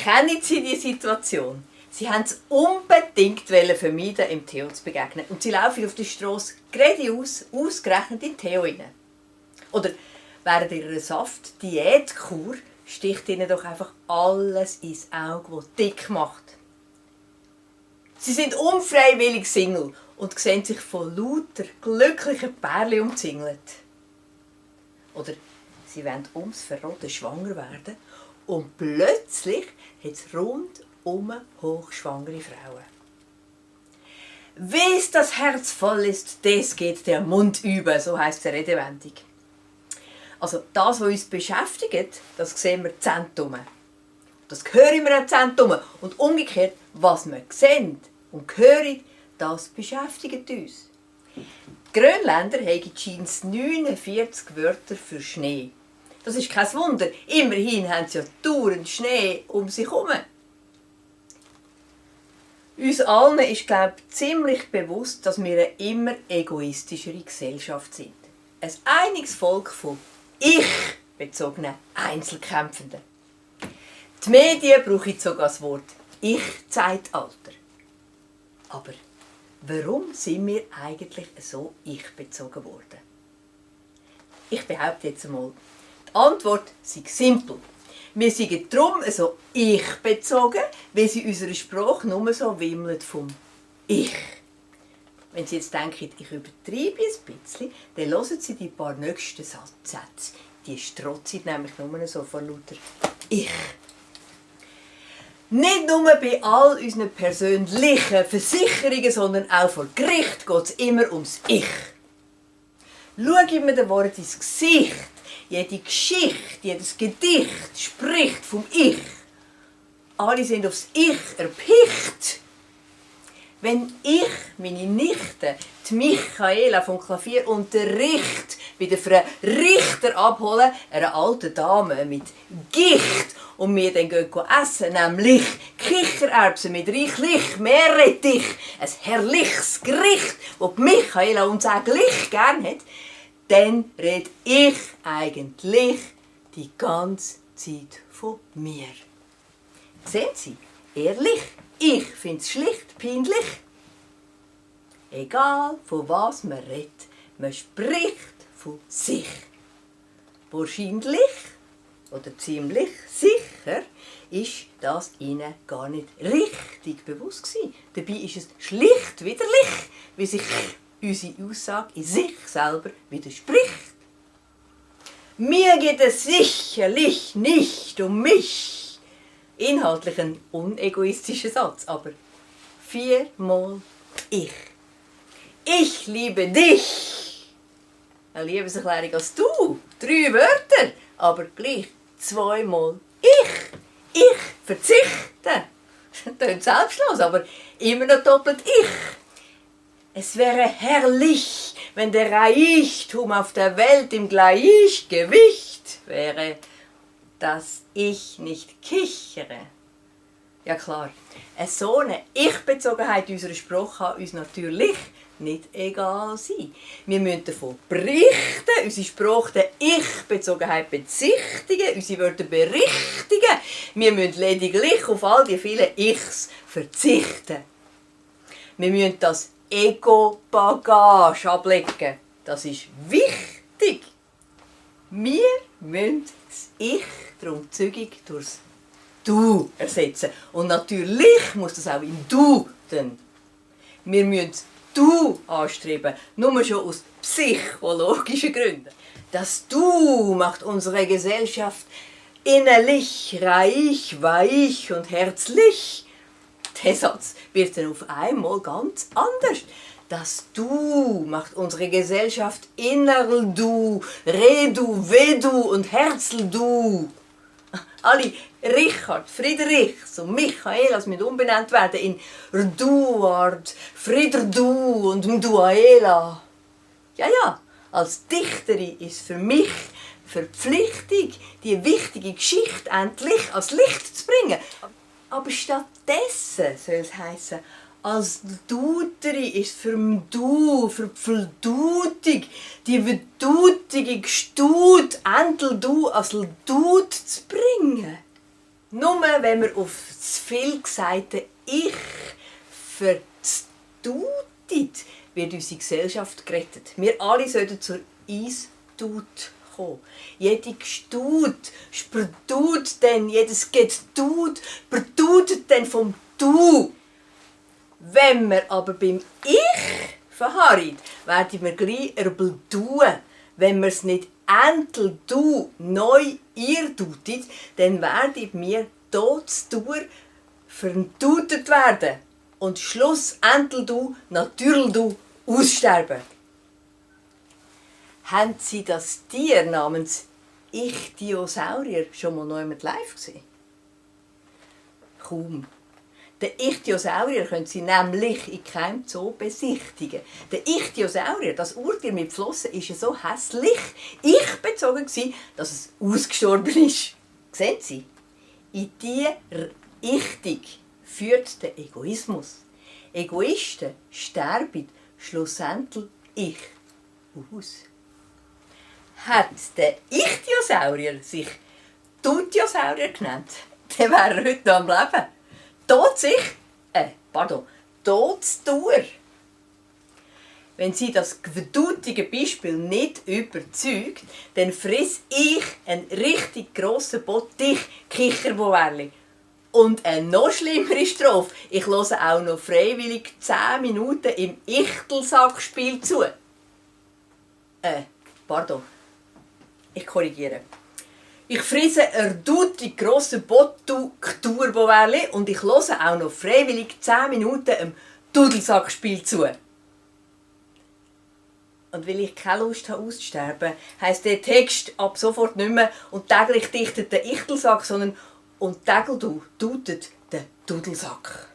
Kennen Sie die Situation? Sie wollten es unbedingt vermeiden, im Theo zu begegnen. Und sie laufen auf der Strasse geradeaus, ausgerechnet in Theo rein. Oder während ihrer Saft-Diätkur sticht ihnen doch einfach alles ins Auge, das dick macht. Sie sind unfreiwillig Single und sehen sich von lauter glücklichen Pärchen umzingelt. Oder sie wollen ums Verroten schwanger werden und plötzlich hat es rundum hochschwangere Frauen. Wes das Herz voll ist, des geht der Mund über, so heisst die Redewendung. Also das, was uns beschäftigt, das sehen wir Zentrum. Das hören wir Zentrum. Und umgekehrt, was wir sehen und hören, das beschäftigt uns. Die Grönländer haben scheint 49 Wörter für Schnee. Das ist kein Wunder. Immerhin haben sie ja dauernd Schnee um sich herum. Uns allen ist, glaube ich, ziemlich bewusst, dass wir eine immer egoistischere Gesellschaft sind. Ein einiges Volk von ich-bezogenen Einzelkämpfenden. Die Medien brauchen sogar das Wort Ich-Zeitalter. Aber warum sind wir eigentlich so ich-bezogen worden? Ich behaupte jetzt einmal, die Antwort ist simpel. Wir sind darum so ich-bezogen, weil sie in unserer Sprache nur so wimmelt vom Ich. Wenn Sie jetzt denken, ich übertreibe ein bisschen, dann hören Sie die paar nächsten Sätze. Die strotzen nämlich nur so vor lauter Ich. Nicht nur bei all unseren persönlichen Versicherungen, sondern auch vor Gericht geht es immer ums Ich. Schau mir den Wort ins Gesicht. Jede Geschichte, jedes Gedicht spricht vom Ich. Alle sind aufs Ich erpicht. Wenn ich meine Nichte, die Michaela vom Klavierunterricht, bei der Frau Richter abholen, einer alten Dame mit Gicht, und wir dann gehen essen, nämlich Kichererbsen mit reichlich Meerrettich, ein herrliches Gericht, das Michaela uns eigentlich gern hat, dann rede ich eigentlich die ganze Zeit von mir. Sehen Sie, ehrlich, ich finde es schlicht peinlich. Egal, von was man redet, man spricht von sich. Wahrscheinlich oder ziemlich sicher ist das Ihnen gar nicht richtig bewusst gewesen. Dabei ist es schlicht widerlich, wie sich unsere Aussage in sich selber widerspricht. Mir geht es sicherlich nicht um mich. Inhaltlich ein unegoistischer Satz, aber 4-mal ich. Ich liebe dich. Eine Liebeserklärung als du. 3 Wörter, aber gleich 2-mal ich. Ich verzichte. Das klingt selbstlos, aber immer noch doppelt ich. Es wäre herrlich, wenn der Reichtum auf der Welt im Gleichgewicht wäre, dass ich nicht kichere. Ja klar, so eine Ich-Bezogenheit in unserer Sprache kann uns natürlich nicht egal sein. Wir müssen davon berichten, unsere Sprache der Ich-Bezogenheit bezichtigen, unsere Wörter berichtigen. Wir müssen lediglich auf all die vielen Ichs verzichten. Wir müssen das Ego-Bagage ablegen. Das ist wichtig. Wir müssen das Ich darum zügig durchs Du ersetzen. Und natürlich muss das auch im Du dann. Wir müssen das Du anstreben, nur schon aus psychologischen Gründen. Das Du macht unsere Gesellschaft innerlich reich, weich und herzlich. Der Satz wird dann auf einmal ganz anders. Das Du macht unsere Gesellschaft innerl-du, redu, wedu und herzl-du. Alle Richard, Friedrichs und Michaelas müssen umbenannt werden in Duard, Frieder-du und Mduaela. Ja, als Dichterin ist für mich Verpflichtung, die wichtige Geschichte endlich ans Licht zu bringen. Aber stattdessen soll es heissen, als Duteri ist für Du, für Verdutig, die verdutige Gestut, endel Du als Dut zu bringen. Nur wenn wir auf das vielgesagte Ich verstutet, wird unsere Gesellschaft gerettet. Wir alle sollten zur Eistut kommen. Jede Gestut sperdut denn, jedes Getut bertutet denn vom Du. Wenn wir aber beim Ich verharren, werden wir gleich erbeltun. Wenn wir es nicht entel du neu ihr tutet, dann werden wir todstuer vertutet werden und schlussendlich du, natürlich du, aussterben. Haben Sie das Tier namens Ichthyosaurier schon mal noch jemand live gesehen? Kaum. Den Ichthyosaurier können Sie nämlich in keinem Zoo besichtigen. Der Ichthyosaurier, das Urtier mit Flossen, ist ja so hässlich ich-bezogen, dass es ausgestorben ist. Sehen Sie? In diese Richtung führt der Egoismus. Egoisten sterben schlussendlich ich aus. Hat der Ichthyosaurier sich Tuthyosaurier genannt, dann wäre er heute noch am Leben. Todstuer. Wenn Sie das verduttige Beispiel nicht überzeugt, dann friss ich einen richtig grossen Bottich Kicherbouwerli. Und eine noch schlimmere Strophe. Ich höre auch noch freiwillig 10 Minuten im Ichtelsackspiel zu. Ich korrigiere. Ich frisse erduti grosse Bottu-Kturbouwerli und ich höre auch noch freiwillig 10 Minuten im Dudelsackspiel zu. Und weil ich keine Lust habe auszusterben, heisst der Text ab sofort nicht mehr «Und täglich dichtet der Ichtelsack», sondern «Und täglich du tutet der Dudelsack».